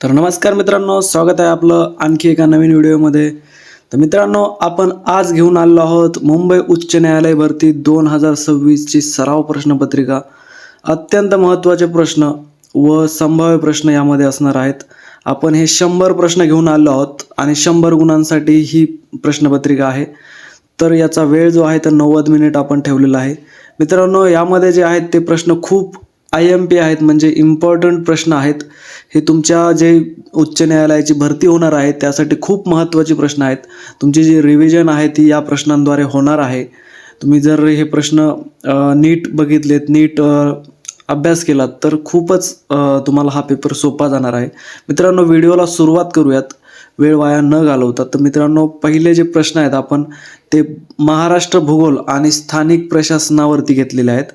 तर नमस्कार मित्रांनो, स्वागत आहे आपलं आणखी एका नवीन व्हिडिओमध्ये. तर मित्रांनो, आपण आज घेऊन आलो आहोत मुंबई उच्च न्यायालय भरती 2026 ची सराव प्रश्नपत्रिका. अत्यंत महत्त्वाचे प्रश्न व संभाव्य प्रश्न यामध्ये असणार आहेत. आपण हे 100 प्रश्न घेऊन आलो आहोत आणि 100 गुणांसाठी ही प्रश्नपत्रिका आहे. तर याचा वेळ जो आहे तर 90 मिनिट आपण ठेवलेला आहे. मित्रांनो, यामध्ये जे आहेत ते प्रश्न खूप IMP आहेत, म्हणजे इम्पॉर्टंट प्रश्न आहेत. हे तुमच्या जे उच्च न्यायालयाची भरती होणार आहे त्यासाठी खूप महत्त्वाचे प्रश्न आहेत. तुमची जी रिव्हिजन आहे ती या प्रश्नांद्वारे होणार आहे. तुम्ही जर हे प्रश्न नीट बघितलेत, नीट अभ्यास केलात तर खूपच तुम्हाला हा पेपर सोपा जाणार आहे. मित्रांनो, व्हिडिओला सुरुवात करूयात वेळ वाया न घालवता. तर मित्रांनो, पहिले जे प्रश्न आहेत आपण ते महाराष्ट्र भूगोल आणि स्थानिक प्रशासनावरती घेतलेले आहेत.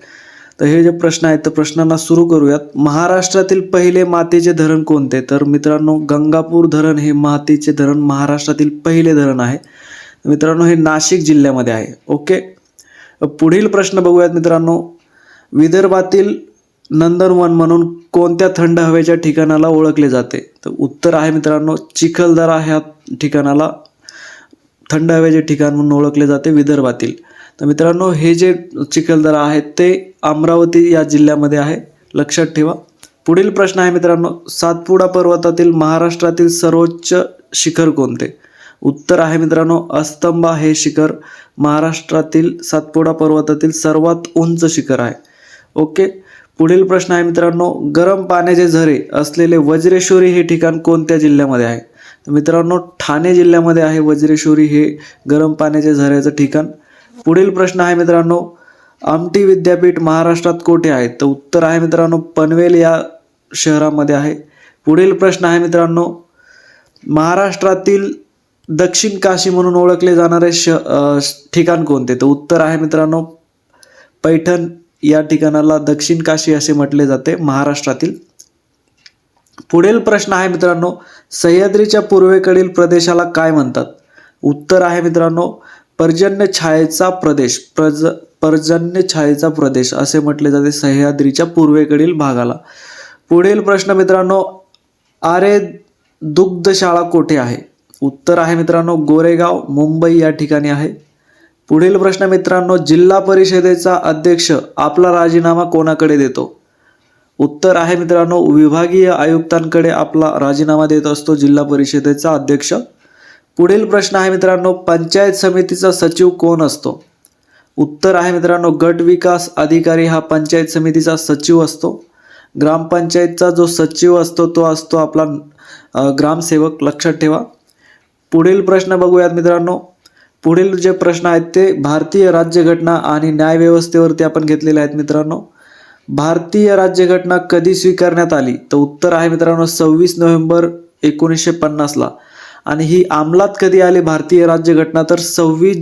तर हे जे प्रश्न आहेत तर प्रश्नांना सुरू करूयात. महाराष्ट्रातील पहिले मातीचे धरण कोणते? तर मित्रांनो, गंगापूर धरण हे मातीचे धरण महाराष्ट्रातील पहिले धरण आहे. मित्रांनो, हे नाशिक जिल्ह्यामध्ये आहे. ओके, पुढील प्रश्न बघूयात मित्रांनो. विदर्भातील नंदनवन म्हणून कोणत्या थंड हवेच्या ठिकाणाला ओळखले जाते? तर उत्तर आहे मित्रांनो, चिखलदरा ह्या ठिकाणाला थंड हवेचे ठिकाण म्हणून ओळखले जाते विदर्भातील. तर मित्रांनो, हे जे चिखलदरा आहे ते अमरावती या जिल्ह्यामध्ये आहे, लक्षात ठेवा. पुढील प्रश्न आहे मित्रांनो, सातपुडा पर्वतातील महाराष्ट्रातील सर्वोच्च शिखर कोणते? उत्तर आहे मित्रांनो, अस्तंबा हे शिखर महाराष्ट्रातील सातपुडा पर्वतातील सर्वात उंच शिखर आहे. ओके, पुढील प्रश्न आहे मित्रांनो, गरम पाण्याचे झरे असलेले वज्रेश्वरी हे ठिकाण कोणत्या जिल्ह्यामध्ये आहे? तर मित्रांनो, ठाणे जिल्ह्यामध्ये आहे वज्रेश्वरी हे गरम पाण्याचे झऱ्याचं ठिकाण. पुढील प्रश्न आहे मित्रांनो, आमटी विद्यापीठ महाराष्ट्रात कोठे आहे? तर उत्तर आहे मित्रांनो, पनवेल या शहरामध्ये आहे. पुढील प्रश्न आहे मित्रांनो, महाराष्ट्रातील दक्षिण काशी म्हणून ओळखले जाणारे ठिकाण कोणते? तर उत्तर आहे मित्रांनो, पैठण या ठिकाणाला दक्षिण काशी असे म्हटले जाते महाराष्ट्रातील. पुढील प्रश्न आहे मित्रांनो, सह्याद्रीच्या पूर्वेकडील प्रदेशाला काय म्हणतात? उत्तर आहे मित्रांनो, पर्जन्य छायेचा प्रदेश. पर्जन्य छायेचा प्रदेश असे म्हटले जाते सह्याद्रीच्या पूर्वेकडील भागाला. पुढील प्रश्न मित्रांनो, आरे दुग्धशाळा कोठे आहे? उत्तर आहे मित्रांनो, गोरेगाव मुंबई या ठिकाणी आहे. पुढील प्रश्न मित्रांनो, जिल्हा परिषदेचा अध्यक्ष आपला राजीनामा कोणाकडे देतो? उत्तर आहे मित्रांनो, विभागीय आयुक्तांकडे आपला राजीनामा देत असतो जिल्हा परिषदेचा अध्यक्ष. पुढील प्रश्न आहे मित्रांनो, पंचायत समितीचा सचिव कोण असतो? उत्तर आहे मित्रांनो, गट विकास अधिकारी हा पंचायत समितीचा सचिव असतो. ग्रामपंचायतचा जो सचिव असतो तो असतो आपला ग्रामसेवक, लक्षात ठेवा. पुढील प्रश्न बघूयात मित्रांनो. पुढील जे प्रश्न आहेत ते भारतीय राज्यघटना आणि न्यायव्यवस्थेवरती आपण घेतलेले आहेत मित्रांनो. भारतीय राज्यघटना कधी स्वीकारण्यात आली? तर उत्तर आहे मित्रांनो, 26 नोव्हेंबर 1950ला. आणि ही अंमलात कधी आली भारतीय राज्यघटना? तर 26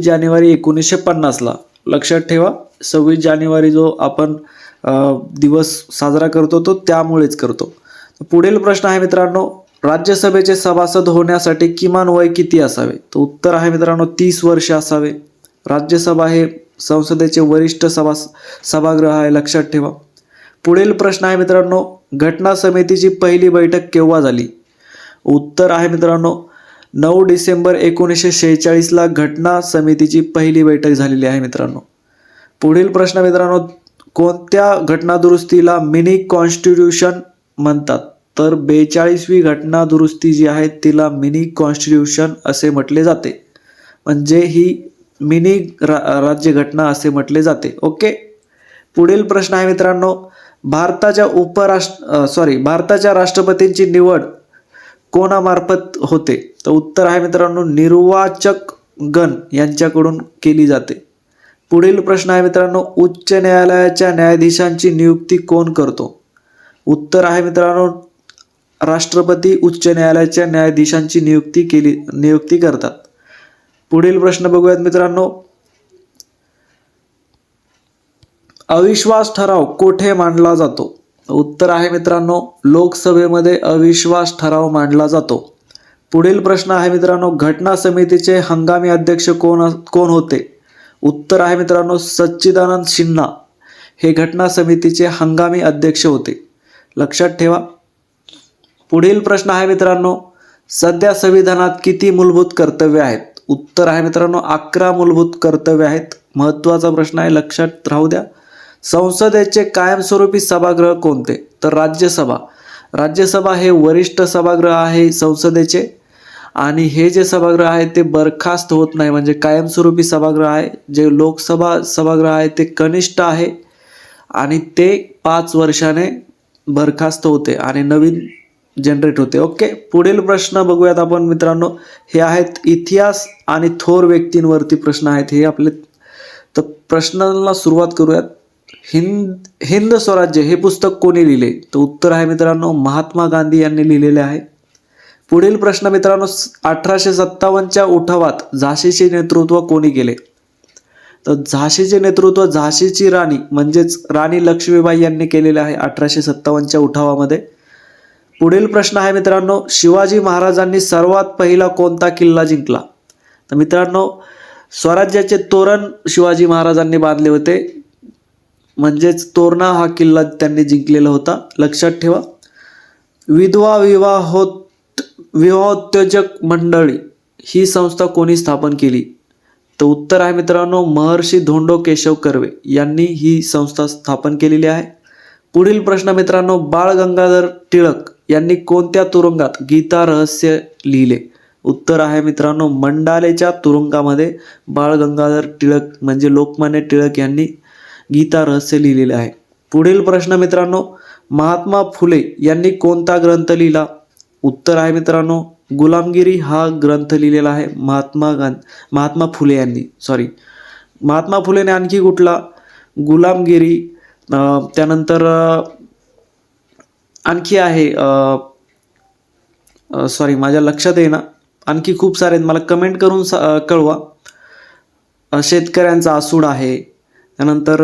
जानेवारी 1950ला. लक्षात ठेवा, 26 जानेवारी जो आपण दिवस साजरा करतो तो त्यामुळेच करतो. पुढील प्रश्न आहे मित्रांनो, राज्यसभेचे सभासद होण्यासाठी किमान वय किती असावे? तर उत्तर आहे मित्रांनो, 30 वर्ष असावे. राज्यसभा हे संसदेचे वरिष्ठ सभागृह आहे, लक्षात ठेवा. पुढील प्रश्न आहे मित्रांनो, घटना समितीची पहिली बैठक केव्हा झाली? उत्तर आहे मित्रांनो, 9 डिसेंबर 1946ला घटना समितीची पहिली बैठक झालेली आहे मित्रांनो. पुढील प्रश्न मित्रांनो, कोणत्या घटना दुरुस्तीला मिनी कॉन्स्टिट्यूशन म्हणतात? तर 42वी घटना दुरुस्ती जी आहे तिला मिनी कॉन्स्टिट्यूशन असे म्हटले जाते, म्हणजे ही मिनी राज्यघटना असे म्हटले जाते. ओके, पुढील प्रश्न आहे मित्रांनो, भारताच्या राष्ट्रपतींची निवड कोणामार्फत होते? तर उत्तर आहे मित्रांनो, निर्वाचक गण यांच्याकडून केली जाते. पुढील प्रश्न आहे मित्रांनो, उच्च न्यायालयाच्या न्यायाधीशांची नियुक्ती कोण करतो? उत्तर आहे मित्रांनो, राष्ट्रपती उच्च न्यायालयाच्या न्यायाधीशांची नियुक्ती करतात. पुढील प्रश्न बघूयात मित्रांनो, अविश्वास ठराव कोठे मांडला जातो? उत्तर आहे मित्रांनो, लोकसभेमध्ये अविश्वास ठराव मांडला जातो. पुढील प्रश्न आहे मित्रांनो, घटना समितीचे हंगामी अध्यक्ष कोण होते? उत्तर आहे मित्रांनो, सच्चिदानंद सिन्हा हे घटना समितीचे हंगामी अध्यक्ष होते, लक्षात ठेवा. पुढील प्रश्न आहे मित्रांनो, सध्या संविधानात किती मूलभूत कर्तव्य आहेत? उत्तर आहे मित्रांनो 11 मूलभूत कर्तव्य आहेत. महत्त्वाचा प्रश्न आहे, लक्षात राहू द्या. संसदेचे कायमस्वरूपी सभागृह कोणते? तर राज्यसभा. राज्यसभा हे वरिष्ठ सभागृह आहे संसदेचे, आणि हे जे सभागृह आहे ते बरखास्त होत नाही, म्हणजे कायमस्वरूपी सभागृह आहे. जे लोकसभा सभागृह आहे ते कनिष्ठ आहे आणि ते 5 वर्षाने बरखास्त होते आणि नवीन जनरेट होते. ओके, पुढील प्रश्न बघूयात आपण मित्रांनो. हे आहेत इतिहास आणि थोर व्यक्तींवरती प्रश्न आहेत हे आपले. तर प्रश्नाला सुरुवात करूयात. हिंद स्वराज्य हे पुस्तक कोणी लिहिले? तर उत्तर आहे मित्रांनो महात्मा गांधी यांनी लिहिलेले आहे. पुढील प्रश्न मित्रांनो, 1857च्या उठावात झाशीचे नेतृत्व कोणी केले? तर झाशीचे नेतृत्व झाशीची राणी म्हणजेच राणी लक्ष्मीबाई यांनी केलेले आहे 1857च्या उठावामध्ये. पुढील प्रश्न आहे मित्रांनो, शिवाजी महाराजांनी सर्वात पहिला कोणता किल्ला जिंकला? तर मित्रांनो स्वराज्याचे तोरण शिवाजी महाराजांनी बांधले होते, म्हणजेच तोरणा हा किल्ला त्यांनी जिंकलेला होता, लक्षात ठेवा. विधवा विवाहोत्तेजक मंडळी ही संस्था कोणी स्थापन केली? तर उत्तर आहे मित्रांनो महर्षी धोंडो केशव कर्वे यांनी ही संस्था स्थापन केलेली आहे. पुढील प्रश्न मित्रांनो, बाळ गंगाधर टिळक यांनी कोणत्या तुरुंगात गीता रहस्य लिहिले? उत्तर आहे मित्रांनो मंडालेच्या तुरुंगामध्ये बाळ गंगाधर टिळक म्हणजे लोकमान्य टिळक यांनी गीता रहस्य लिहिलेले आहे. पुढील प्रश्न मित्रांनो, महात्मा फुले यांनी कोणता ग्रंथ लिहिला? उत्तर आहे मित्रांनो गुलामगिरी हा ग्रंथ लिहिलेला आहे महात्मा फुले यांनी. महात्मा फुलेने आणखी कुठला? गुलामगिरी, त्यानंतर आणखी आहे माझ्या लक्षात येईना, आणखी खूप सारे मला कमेंट करून कळवा. शेतकऱ्यांचा आसूड आहे, त्यानंतर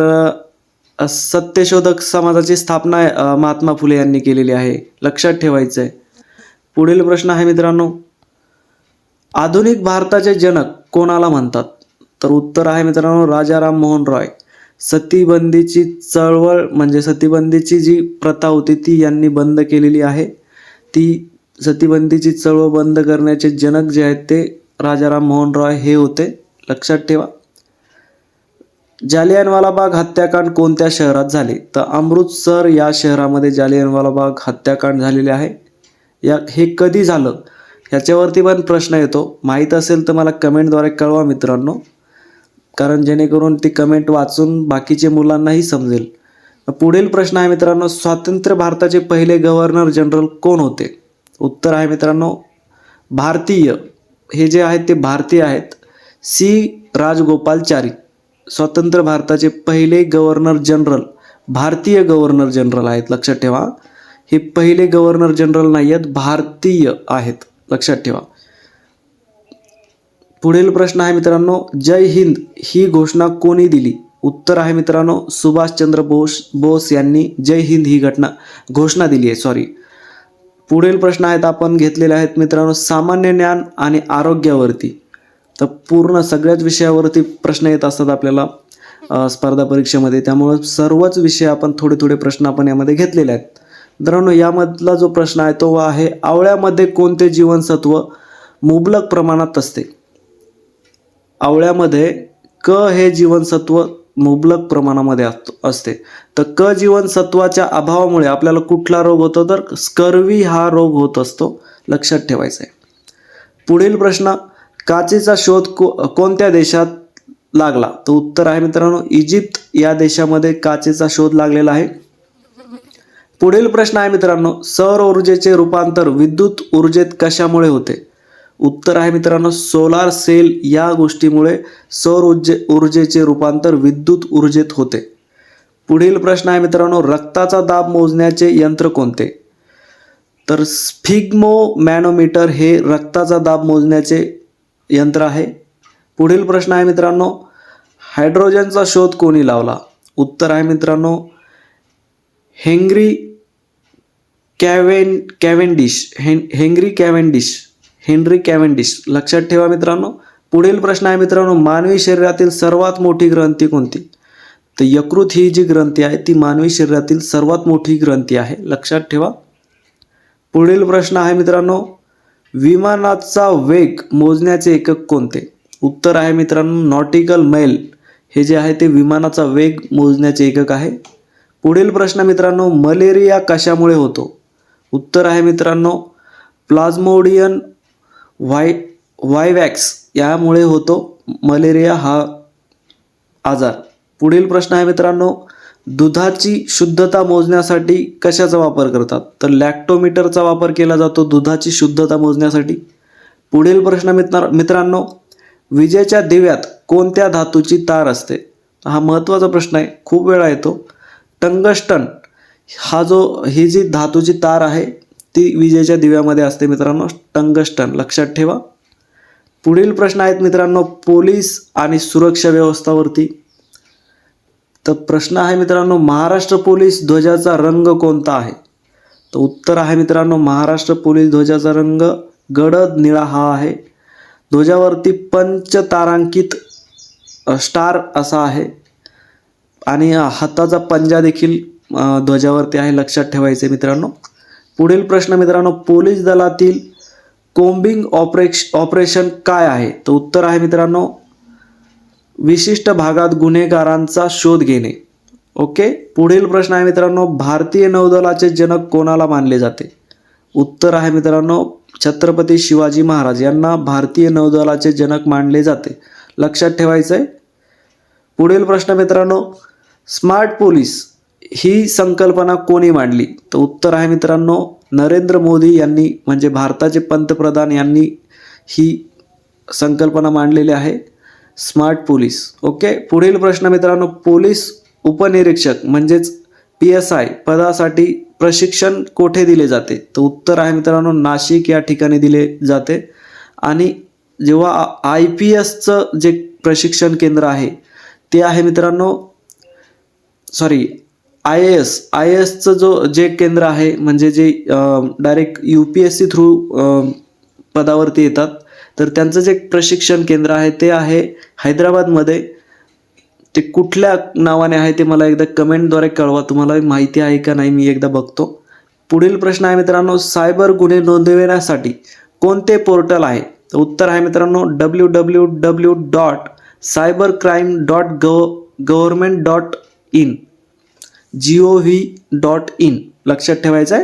सत्यशोधक समाजाची स्थापना महात्मा फुले यांनी केलेली आहे, लक्षात ठेवायचं आहे. पुढील प्रश्न आहे मित्रांनो, आधुनिक भारताचे जनक कोणाला म्हणतात? तर उत्तर आहे मित्रांनो राजा राममोहन रॉय. सतीबंदीची चळवळ म्हणजे सतीबंदीची जी प्रथा होती ती यांनी बंद केलेली आहे. ती सतीबंदीची चळवळ बंद करण्याचे जनक जे आहेत ते राजा राममोहन रॉय हे होते, लक्षात ठेवा. जालियनवाला बाग हत्याकांड कोणत्या शहरात झाले? तर अमृतसर या शहरामध्ये जालियनवाला बाग हत्याकांड झालेले आहे. हे कधी झालं ह्याच्यावरती पण प्रश्न येतो. माहीत असेल तर मला कमेंटद्वारे कळवा मित्रांनो, कारण जेणेकरून ती कमेंट वाचून बाकीचे मुलांनाही समजेल. पुढील प्रश्न आहे मित्रांनो, स्वातंत्र्य भारताचे पहिले गव्हर्नर जनरल कोण होते? उत्तर आहे मित्रांनो भारतीय, हे जे आहेत ते भारतीय आहेत, सी राजगोपालचारी. स्वतंत्र भारताचे पहिले गव्हर्नर जनरल भारतीय गव्हर्नर जनरल आहेत, लक्षात ठेवा. हे पहिले गव्हर्नर जनरल नाही आहेत, भारतीय आहेत, लक्षात ठेवा. पुढील प्रश्न आहे मित्रांनो, जय हिंद ही घोषणा कोणी दिली? उत्तर आहे मित्रांनो सुभाषचंद्र बोस यांनी जय हिंद ही घोषणा दिली आहे. पुढील प्रश्न आहेत आपण घेतलेले आहेत मित्रांनो सामान्य ज्ञान आणि आरोग्यावरती. तर पूर्ण सगळ्याच विषयावरती प्रश्न येत असतात आपल्याला स्पर्धा परीक्षेमध्ये, त्यामुळे सर्वच विषय आपण थोडे प्रश्न आपण यामध्ये घेतलेले आहेत. मित्रांनो यामधला जो प्रश्न आहे तो आहे, आवळ्यामध्ये कोणते जीवनसत्व मुबलक प्रमाणात असते? आवळ्यामध्ये क हे जीवनसत्व मुबलक प्रमाणामध्ये असते. तर क जीवनसत्वाच्या अभावामुळे आपल्याला कुठला रोग होतो? तर स्कर्वी हा रोग होत असतो, लक्षात ठेवायचा आहे. पुढील प्रश्न, काचेचा शोध कोणत्या देशात लागला? तर उत्तर आहे मित्रांनो इजिप्त या देशामध्ये काचेचा शोध लागलेला आहे. पुढील प्रश्न आहे मित्रांनो, सौर ऊर्जेचे रूपांतर विद्युत ऊर्जेत कशामुळे होते? उत्तर आहे मित्रांनो सोलार सेल या गोष्टीमुळे सौर ऊर्जेचे रूपांतर विद्युत ऊर्जेत होते. पुढील प्रश्न आहे मित्रांनो, रक्ताचा दाब मोजण्याचे यंत्र कोणते? तर स्फिग्मोमॅनोमीटर हे रक्ताचा दाब मोजण्याचे यंत्र आहे. पुढील प्रश्न आहे मित्रांनो, हायड्रोजनचा शोध कोणी लावला? उत्तर आहे मित्रांनो हेनरी कॅव्हेंडिश, लक्षात ठेवा मित्रांनो. पुढील प्रश्न आहे मित्रांनो, मानवी शरीरातील सर्वात मोठी ग्रंथी कोणती? तर यकृत ही जी ग्रंथी आहे ती मानवी शरीरातील सर्वात मोठी ग्रंथी आहे, लक्षात ठेवा. पुढील प्रश्न आहे मित्रांनो, विमानाचा वेग मोजण्याचे एकक कोणते? उत्तर आहे मित्रांनो नॉटिकल मैल हे जे आहे ते विमानाचा वेग मोजण्याचे एकक आहे. पुढील प्रश्न मित्रांनो, मलेरिया कशामुळे होतो? उत्तर आहे मित्रांनो प्लाझ्मोडियम वायवॅक्स यामुळे होतो मलेरिया हा आजार. पुढील प्रश्न आहे मित्रांनो, दुधाची शुद्धता मोजण्यासाठी कशाचा वापर करतात? तर लॅक्टोमीटरचा वापर केला जातो दुधाची शुद्धता मोजण्यासाठी. पुढील प्रश्न मित्रांनो, विजेच्या दिव्यात कोणत्या धातूची तार असते? हा महत्त्वाचा प्रश्न आहे, खूप वेळा येतो. टंगस्टन ही जी धातूची तार आहे ती विजेच्या दिव्यामध्ये असते मित्रांनो, टंगस्टन लक्षात ठेवा. पुढील प्रश्न आहेत मित्रांनो, पोलीस आणि सुरक्षा व्यवस्थावरती. तर प्रश्न आहे मित्रांनो, महाराष्ट्र पोलीस ध्वजाचा रंग कोणता आहे? तर उत्तर आहे मित्रांनो महाराष्ट्र पोलीस ध्वजाचा रंग गडद निळा हा आहे. ध्वजावरती पंचतारांकित स्टार असा आहे आणि हाताचा पंजा देखील ध्वजावरती आहे, लक्षात ठेवायचे मित्रांनो. पुढील प्रश्न मित्रांनो, पोलीस दलातील कोम्बिंग ऑपरेशन काय आहे? तर उत्तर आहे मित्रांनो विशिष्ट भागात गुन्हेगारांचा शोध घेणे. ओके. पुढील प्रश्न आहे मित्रांनो, भारतीय नौदलाचे जनक कोणाला मानले जाते? उत्तर आहे मित्रांनो छत्रपती शिवाजी महाराज यांना भारतीय नौदलाचे जनक मानले जाते, लक्षात ठेवायचं आहे. पुढील प्रश्न मित्रांनो, स्मार्ट पोलीस ही संकल्पना कोणी मांडली? तर उत्तर आहे मित्रांनो नरेंद्र मोदी यांनी, म्हणजे भारताचे पंतप्रधान यांनी ही संकल्पना मांडलेली आहे, स्मार्ट पोलीस. ओके. पुढील प्रश्न मित्रांनो, पोलीस उपनिरीक्षक म्हणजेच PSI पदासाठी प्रशिक्षण कोठे दिले जाते? तर उत्तर आहे मित्रांनो नाशिक या ठिकाणी दिले जाते. आणि जेव्हा IPSचं जे प्रशिक्षण केंद्र आहे ते आहे मित्रांनो IASचं जे केंद्र आहे, म्हणजे जे डायरेक्ट UPSC थ्रू पदावरती येतात, तर त्यांचं जे प्रशिक्षण केंद्र आहे ते आहे हैदराबादमध्ये. ते कुठल्या नावाने आहे ते मला एकदा कमेंटद्वारे कळवा, तुम्हाला माहिती आहे का नाही मी एकदा बघतो. पुढील प्रश्न आहे मित्रांनो, सायबर गुन्हे नोंदविण्यासाठी कोणते पोर्टल आहे? तर उत्तर आहे मित्रांनो www.cybercrime.government.in लक्षात ठेवायचं आहे.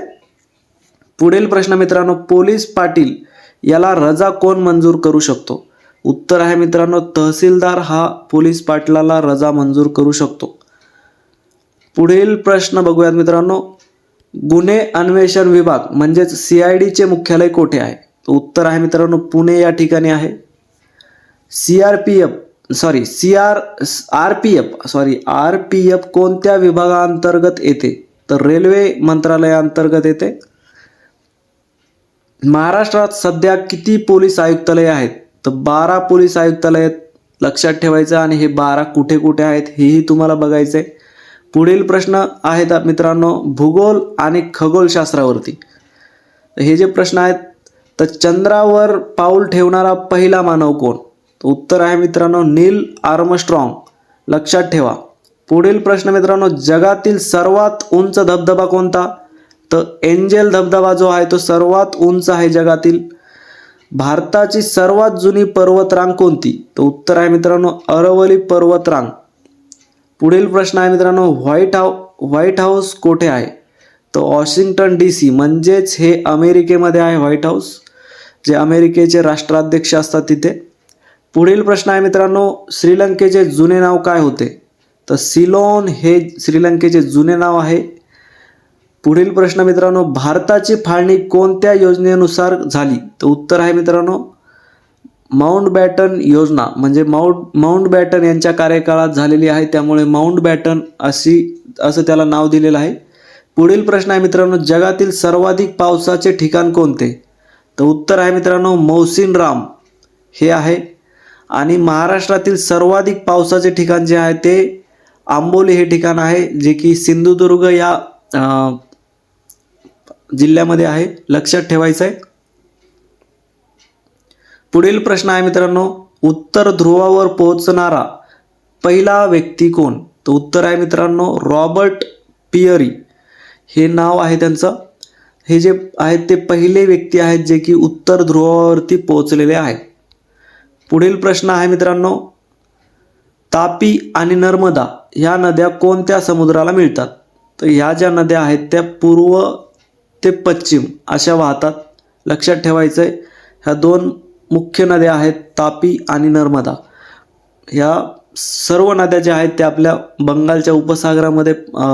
पुढील प्रश्न मित्रांनो, पोलीस पाटील याला रजा कोण मंजूर करू शकतो? उत्तर आहे मित्रांनो तहसीलदार हा पोलीस पाटलाला रजा मंजूर करू शकतो. पुढील प्रश्न बघूयात मित्रांनो, गुन्हे अन्वेषण विभाग म्हणजेच CIDचे मुख्यालय कोठे आहे? तर उत्तर आहे मित्रांनो पुणे या ठिकाणी आहे. RPF कोणत्या विभागांतर्गत येते? तर रेल्वे मंत्रालयाअंतर्गत येते. महाराष्ट्रात सध्या किती पोलीस आयुक्तालय आहेत? तर 12 पोलीस आयुक्तालय लक्षात ठेवायचं, आणि हे 12 कुठे कुठे आहेत हेही तुम्हाला बघायचं आहे. पुढील प्रश्न आहेत मित्रांनो भूगोल आणि खगोलशास्त्रावरती. हे जे प्रश्न आहेत, तर चंद्रावर पाऊल ठेवणारा पहिला मानव कोण? तर उत्तर आहे मित्रांनो नील आर्मस्ट्रॉंग, लक्षात ठेवा. पुढील प्रश्न मित्रांनो, जगातील सर्वात उंच धबधबा कोणता? तर एंजेल धबधबा जो आहे तो सर्वात उंच आहे जगातील. भारताची सर्वात जुनी पर्वतरांग कोणती? तर उत्तर आहे मित्रांनो अरवली पर्वतरांग. पुढील प्रश्न आहे मित्रांनो, व्हाईट हाऊस कोठे आहे? तर वॉशिंग्टन DC म्हणजेच हे अमेरिकेमध्ये आहे व्हाईट हाऊस, जे अमेरिकेचे राष्ट्राध्यक्ष असतात तिथे. पुढील प्रश्न आहे मित्रांनो, श्रीलंकेचे जुने नाव काय होते? तर सिलोन हे श्रीलंकेचे जुने नाव आहे. पुढील प्रश्न मित्रांनो, भारताची फाळणी कोणत्या योजनेनुसार झाली? तर उत्तर आहे मित्रांनो माउंटबॅटन योजना, म्हणजे माउंटबॅटन यांच्या कार्यकाळात झालेली आहे, त्यामुळे माउंटबॅटन असं त्याला नाव दिलेलं आहे. पुढील प्रश्न आहे मित्रांनो, जगातील सर्वाधिक पावसाचे ठिकाण कोणते? तर उत्तर आहे मित्रांनो मौसिनराम हे आहे. आणि महाराष्ट्रातील सर्वाधिक पावसाचे ठिकाण जे आहे ते आंबोली हे ठिकाण आहे, जे की सिंधुदुर्ग या जिल्ह्यामध्ये आहे, लक्षात ठेवायचं आहे. पुढील प्रश्न आहे मित्रांनो, उत्तर ध्रुवावर पोहोचणारा पहिला व्यक्ती कोण? तर उत्तर आहे मित्रांनो रॉबर्ट पियरी हे नाव आहे त्यांचं. हे जे आहेत ते पहिले व्यक्ती आहेत जे की उत्तर ध्रुवावरती पोहोचलेले आहेत. पुढील प्रश्न आहे मित्रांनो, तापी आणि नर्मदा ह्या नद्या कोणत्या समुद्राला मिळतात? तर ह्या ज्या नद्या आहेत त्या पूर्व ते पश्चिम अशा वाहतात. लक्षात ठेवायचं आहे, ह्या दोन मुख्य नद्या आहेत तापी आणि नर्मदा. ह्या सर्व नद्या ज्या आहेत त्या आपल्या बंगालच्या उपसागरामध्ये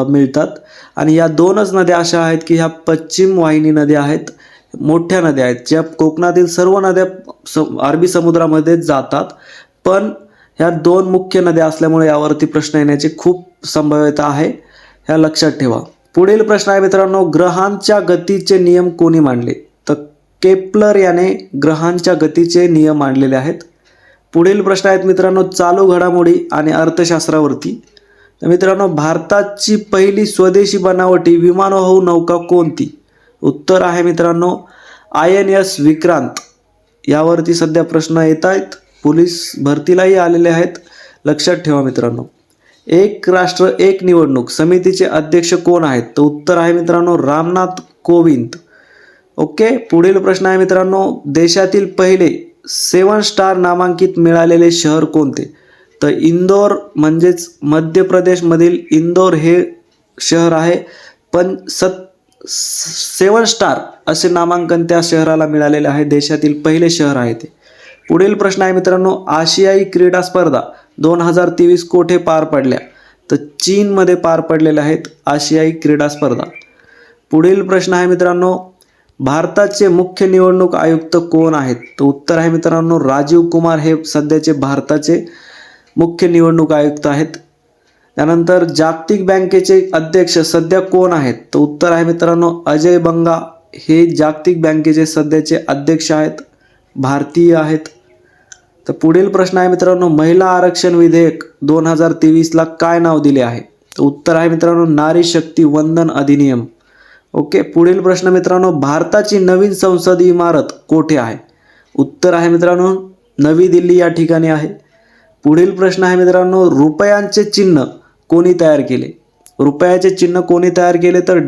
मिळतात आणि या दोनच नद्या अशा आहेत की ह्या पश्चिम वाहिनी नद्या आहेत, मोठ्या नद्या आहेत ज्या कोकणातील सर्व नद्या अरबी समुद्रामध्ये जातात. पण ह्या दोन मुख्य नद्या असल्यामुळे यावरती प्रश्न येण्याची खूप संभाव्यता आहे, ह्या लक्षात ठेवा. पुढील प्रश्न आहे मित्रांनो, ग्रहांच्या गतीचे नियम कोणी मांडले? तर केप्लर याने ग्रहांच्या गतीचे नियम मांडलेले आहेत. पुढील प्रश्न आहेत मित्रांनो, चालू घडामोडी आणि अर्थशास्त्रावरती. तर मित्रांनो, भारताची पहिली स्वदेशी बनावटी विमानवाहू नौका कोणती? उत्तर आहे मित्रांनो INS विक्रांत. यावरती सध्या प्रश्न येत आहेत, पोलीस भरतीलाही आलेले आहेत, लक्षात ठेवा मित्रांनो. एक राष्ट्र एक निवडणूक समितीचे अध्यक्ष कोण आहेत? तर उत्तर आहे मित्रांनो रामनाथ कोविंद. ओके. पुढील प्रश्न आहे मित्रांनो, देशातील पहिले 7 स्टार नामांकित मिळालेले शहर कोणते? तर इंदोर, म्हणजेच मध्य प्रदेशमधील इंदोर हे शहर आहे. पण 7 स्टार असे नामांकन त्या शहराला मिळालेले आहे, देशातील पहिले शहर आहे ते. पुढील प्रश्न आहे मित्रांनो, आशियाई क्रीडा स्पर्धा 2023 कोठे पार पडल्या? तर चीनमध्ये पार पडलेल्या आहेत आशियाई क्रीडा स्पर्धा. पुढील प्रश्न आहे मित्रांनो, भारताचे मुख्य निवडणूक आयुक्त कोण आहेत? तर उत्तर आहे मित्रांनो राजीव कुमार हे सध्याचे भारताचे मुख्य निवडणूक आयुक्त आहेत. त्यानंतर जागतिक बँकेचे अध्यक्ष सध्या कोण आहेत? तर उत्तर आहे मित्रांनो अजय बंगा हे जागतिक बँकेचे सध्याचे अध्यक्ष आहेत, भारतीय आहेत. तर पुढील प्रश्न आहे मित्रांनो, महिला आरक्षण विधेयक 2023ला काय नाव दिले आहे? तर उत्तर आहे मित्रांनो नारी शक्ती वंदन अधिनियम. ओके. पुढील प्रश्न मित्रांनो, भारताची नवीन संसदीय इमारत कोठे आहे? उत्तर आहे मित्रांनो नवी दिल्ली या ठिकाणी आहे. पुढील प्रश्न आहे मित्रांनो, रुपयांचे चिन्ह कोणी तयार केले? रुपयाचे चिन्ह कोणी तयार केले? तर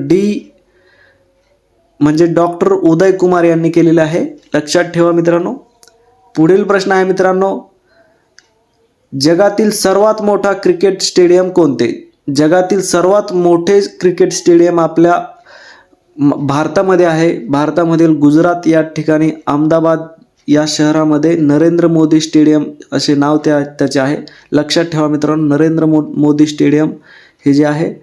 म्हणजे डॉक्टर उदय कुमार यांनी केलेले आहे, लक्षात ठेवा मित्रांनो. पुढील प्रश्न आहे मित्रांनो, जगातील सर्वात मोठा क्रिकेट स्टेडियम कोणते? जगातील सर्वात मोठे क्रिकेट स्टेडियम आपल्या भारतामध्ये आहे. भारतामधील गुजरात या ठिकाणी अहमदाबाद या शहरामध्ये नरेंद्र मोदी स्टेडियम असे नाव त्याचे आहे, लक्षात ठेवा मित्रांनो. नरेंद्र मोदी स्टेडियम हे जे आहे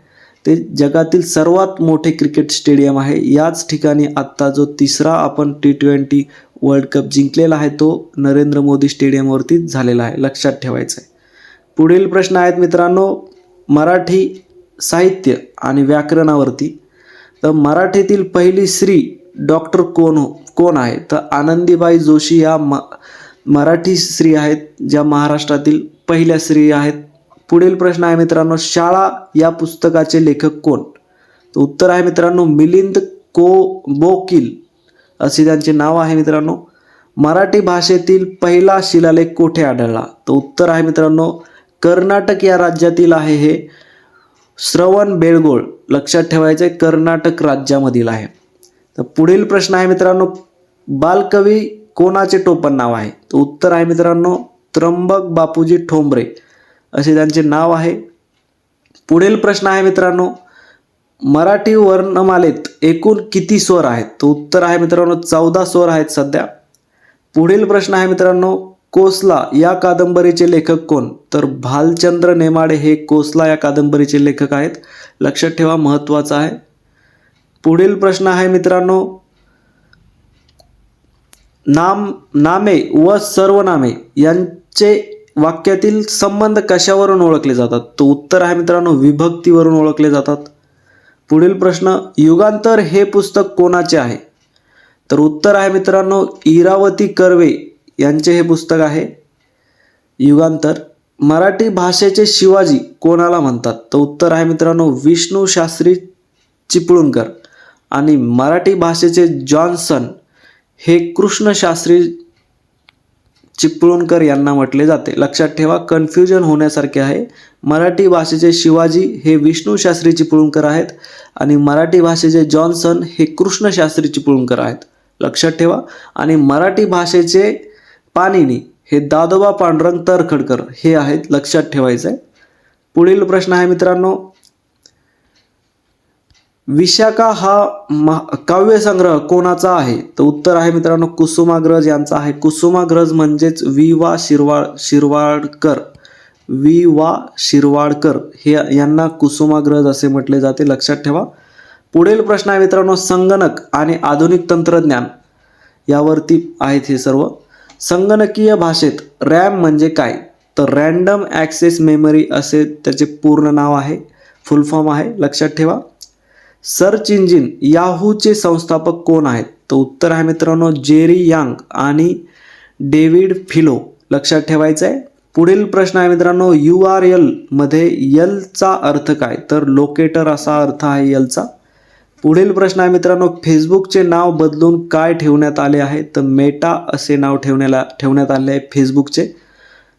ते जगातील सर्वात मोठे क्रिकेट स्टेडियम आहे. याच ठिकाणी आत्ता जो तिसरा आपण T20 वर्ल्ड कप जिंकलेला आहे तो नरेंद्र मोदी स्टेडियमवरतीच झालेला आहे, लक्षात ठेवायचं आहे. पुढील प्रश्न आहेत मित्रांनो, मराठी साहित्य आणि व्याकरणावरती. तर मराठीतील पहिली स्त्री डॉक्टर कोण आहे? तर आनंदीबाई जोशी या मराठी स्त्री आहेत, ज्या महाराष्ट्रातील पहिल्या स्त्री आहेत. पुढील प्रश्न आहे मित्रांनो, शाळा या पुस्तकाचे लेखक कोण? तर उत्तर आहे मित्रांनो मिलिंद बोकील असे त्यांचे नाव आहे मित्रांनो. मराठी भाषेतील पहिला शिलालेख कोठे आढळला? तर उत्तर आहे मित्रांनो कर्नाटक या राज्यातील आहे हे श्रवण बेळगोळ, लक्षात ठेवायचे कर्नाटक राज्यामधील आहे. तर पुढील प्रश्न आहे मित्रांनो, बालकवी कोणाचे टोपण नाव आहे? तर उत्तर आहे मित्रांनो त्र्यंबक बापूजी ठोंबरे असे त्यांचे नाव आहे. पुढील प्रश्न आहे मित्रांनो, मराठी वर्णमालेत एकूण किती स्वर आहेत? तर उत्तर आहे मित्रांनो 14 स्वर आहेत सध्या. पुढील प्रश्न आहे मित्रांनो, कोसला या कादंबरीचे लेखक कोण? तर भालचंद्र नेमाडे हे कोसला या कादंबरीचे लेखक आहेत, लक्षात ठेवा, महत्त्वाचं आहे. पुढील प्रश्न आहे मित्रांनो, नामे व सर्वनामे यांचे वाक्यातील संबंध कशावरून ओळखले जातात? तर उत्तर आहे मित्रांनो विभक्तीवरून ओळखले जातात. पुढील प्रश्न, युगांतर हे पुस्तक कोणाचे आहे? तर उत्तर आहे मित्रांनो इरावती कर्वे यांचे हे पुस्तक आहे युगांतर. मराठी भाषेचे शिवाजी कोणाला म्हणतात? तर उत्तर आहे मित्रांनो विष्णू शास्त्री चिपळूणकर. आणि मराठी भाषेचे जॉन्सन हे कृष्णशास्त्री चिपळूणकर यांना म्हटले जाते. लक्षात ठेवा, कन्फ्युजन होण्यासारखे आहे. मराठी भाषेचे शिवाजी हे विष्णू शास्त्री चिपळूणकर आहेत आणि मराठी भाषेचे जॉन्सन हे कृष्ण शास्त्री चिपळूणकर आहेत. लक्षात ठेवा. आणि मराठी भाषेचे पाणिनी हे दादोबा पांडुरंग तर्खडकर हे आहेत. लक्षात ठेवायचं आहे. पुढील प्रश्न आहे मित्रांनो, विशाखा हा काव्यसंग्रह कोणाचा आहे? तर उत्तर आहे मित्रांनो कुसुमाग्रज यांचा आहे. कुसुमाग्रज म्हणजेच शिरवाडकर हे यांना कुसुमाग्रज असे म्हटले जाते. लक्षात ठेवा. पुढील प्रश्न आहे मित्रांनो, संगणक आणि आधुनिक तंत्रज्ञान यावरती आहेत हे सर्व. संगणकीय भाषेत रॅम म्हणजे काय? तर रँडम ॲक्सेस मेमरी असे त्याचे पूर्ण नाव आहे, फुल फॉर्म आहे. लक्षात ठेवा. सर्च इंजिन याहूचे संस्थापक कोण आहेत? तर उत्तर आहे मित्रांनो जेरी यांग आणि डेव्हिड फिलो. लक्षात ठेवायचं आहे. पुढील प्रश्न आहे मित्रांनो, URL मध्ये एलचा अर्थ काय? तर लोकेटर असा अर्थ आहे एलचा. पुढील प्रश्न आहे मित्रांनो, फेसबुकचे नाव बदलून काय ठेवण्यात आले आहे? तर मेटा असे नाव ठेवण्यात आले आहे फेसबुकचे.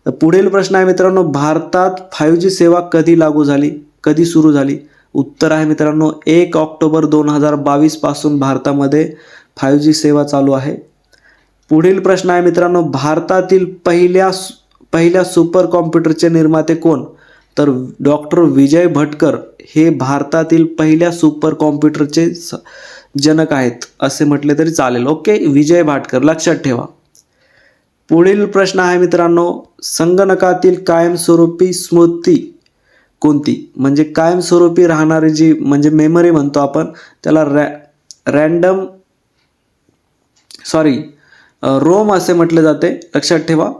तर पुढील प्रश्न आहे मित्रांनो, भारतात 5G सेवा कधी सुरू झाली? उत्तर आहे मित्रांनो 1 ऑक्टोबर 2022 पासून भारतामध्ये 5G सेवा चालू आहे. पुढील प्रश्न आहे मित्रांनो, भारतातील पहिल्या सुपर कॉम्प्युटरचे निर्माते कोण? तर डॉक्टर विजय भटकर हे भारतातील पहिल्या सुपर कॉम्प्युटरचे जनक आहेत असे म्हटले तरी चालेल. ओके, विजय भाटकर. लक्षात ठेवा. पुढील प्रश्न आहे मित्रांनो, संगणकातील कायमस्वरूपी स्मृती कोणती? म्हणजे कायमस्वरूपी राहणारी जी म्हणजे मेमरी म्हणतो आपण त्याला रोम असे म्हटले जाते. लक्षात ठेवा.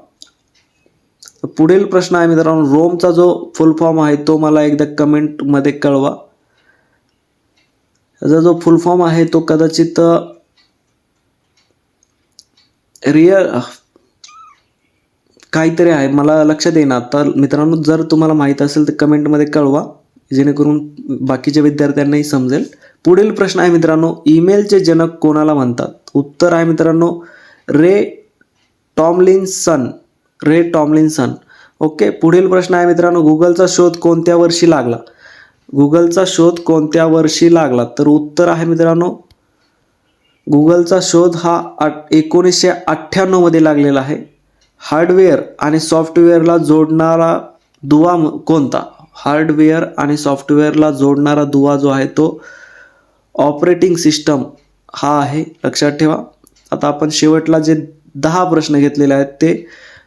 पुढील प्रश्न आहे मित्रांनो, रोमचा जो फुल फॉर्म आहे तो मला एकदा कमेंटमध्ये कळवा. त्याचा जो फुल फॉर्म आहे तो कदाचित काहीतरी आहे, मला लक्षात येईना. तर मित्रांनो जर तुम्हाला माहीत असेल तर कमेंटमध्ये कळवा, जेणेकरून बाकीच्या विद्यार्थ्यांनाही समजेल. पुढील प्रश्न आहे मित्रांनो, ईमेलचे जनक कोणाला म्हणतात? उत्तर आहे मित्रांनो रे टॉमलिन्सन. ओके. पुढील प्रश्न आहे मित्रांनो, गुगलचा शोध कोणत्या वर्षी लागला? तर उत्तर आहे मित्रांनो गुगलचा शोध हा 1998 मध्ये लागलेला आहे. हार्डवेअर आणि सॉफ्टवेअरला जोडणारा दुवा कोणता? हार्डवेअर आणि सॉफ्टवेअरला जोडणारा दुवा जो आहे तो ऑपरेटिंग सिस्टम हा आहे. लक्षात ठेवा. आता आपण शेवटला जे 10 प्रश्न घेतलेले आहेत ते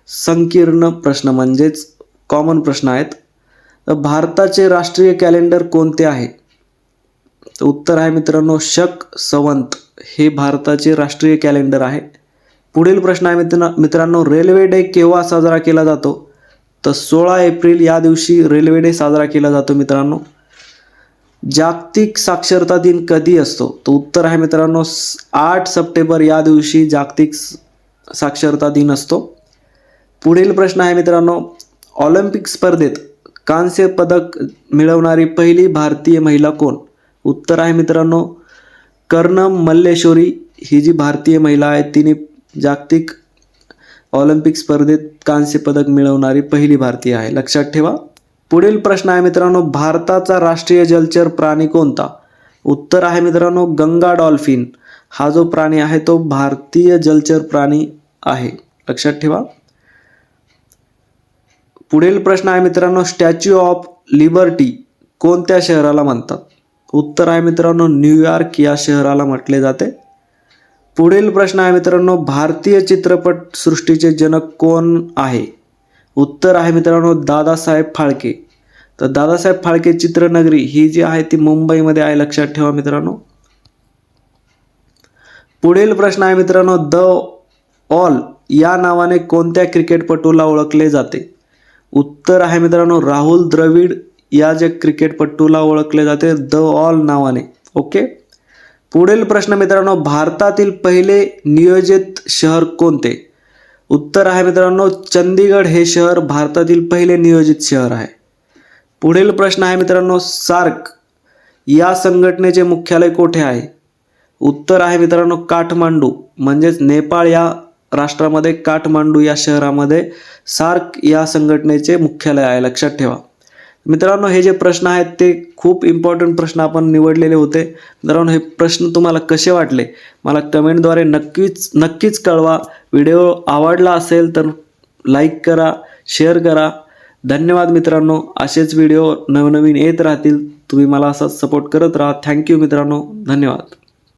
संकीर्ण प्रश्न म्हणजेच कॉमन प्रश्न आहेत. भारताचे राष्ट्रीय कॅलेंडर कोणते आहे? तर उत्तर आहे मित्रांनो शक संवत हे भारताचे राष्ट्रीय कॅलेंडर आहे. पुढील प्रश्न आहे मित्रांनो, रेल्वे डे केव्हा साजरा केला जातो? तर 16 एप्रिल या दिवशी रेल्वे डे साजरा केला जातो मित्रांनो. जागतिक साक्षरता दिन कधी असतो? तर उत्तर आहे मित्रांनो 8 सप्टेंबर या दिवशी जागतिक साक्षरता दिन असतो. पुढील प्रश्न आहे मित्रांनो, ऑलिम्पिक स्पर्धेत कांस्य पदक मिळवणारी पहिली भारतीय महिला कोण? उत्तर आहे मित्रांनो कर्णम मल्लेश्वरी ही जी भारतीय महिला आहे तिने जागतिक ऑलिम्पिक स्पर्धेत कांस्य पदक मिळवणारी पहिली भारतीय आहे. लक्षात ठेवा. पुढील प्रश्न आहे मित्रांनो, भारताचा राष्ट्रीय जलचर प्राणी कोणता? उत्तर आहे मित्रांनो गंगा डॉल्फिन. हा जो प्राणी आहे तो भारतीय जलचर प्राणी आहे. लक्षात ठेवा. पुढील प्रश्न आहे मित्रांनो, स्टॅच्यू ऑफ लिबर्टी कोणत्या शहराला म्हणतात? उत्तर आहे मित्रांनो न्यूयॉर्क या शहराला म्हटले जाते. पुढील प्रश्न आहे मित्रांनो, भारतीय चित्रपट सृष्टीचे जनक कोण आहे? उत्तर आहे मित्रांनो दादासाहेब फाळके. तर दादासाहेब फाळके चित्रनगरी ही जी आहे ती मुंबईमध्ये आहे. लक्षात ठेवा मित्रांनो. पुढील प्रश्न आहे मित्रांनो, द ऑल या नावाने कोणत्या क्रिकेटपटूला ओळखले जाते? उत्तर आहे मित्रांनो राहुल द्रविड या जे क्रिकेटपटूला ओळखले जाते द ऑल नावाने. ओके. पुढील प्रश्न मित्रांनो, भारतातील पहिले नियोजित शहर कोणते? उत्तर आहे मित्रांनो चंदीगड हे शहर भारतातील पहिले नियोजित शहर आहे. पुढील प्रश्न आहे मित्रांनो, सार्क या संघटनेचे मुख्यालय कोठे आहे? उत्तर आहे मित्रांनो काठमांडू म्हणजेच नेपाळ या राष्ट्रामध्ये काठमांडू या शहरामध्ये सार्क या संघटनेचे मुख्यालय आहे, लक्षात ठेवा. मित्रांनो, हे जे प्रश्न आहेत ते खूप इम्पॉर्टंट प्रश्न आपण निवडलेले होते. मित्रांनो, हे प्रश्न तुम्हाला कसे वाटले मला कमेंटद्वारे नक्कीच कळवा. व्हिडिओ आवडला असेल तर लाईक करा, शेअर करा. धन्यवाद मित्रांनो. असेच व्हिडिओ नवनवीन येत राहतील. तुम्ही मला असाच सपोर्ट करत राहा. थँक्यू मित्रांनो. धन्यवाद.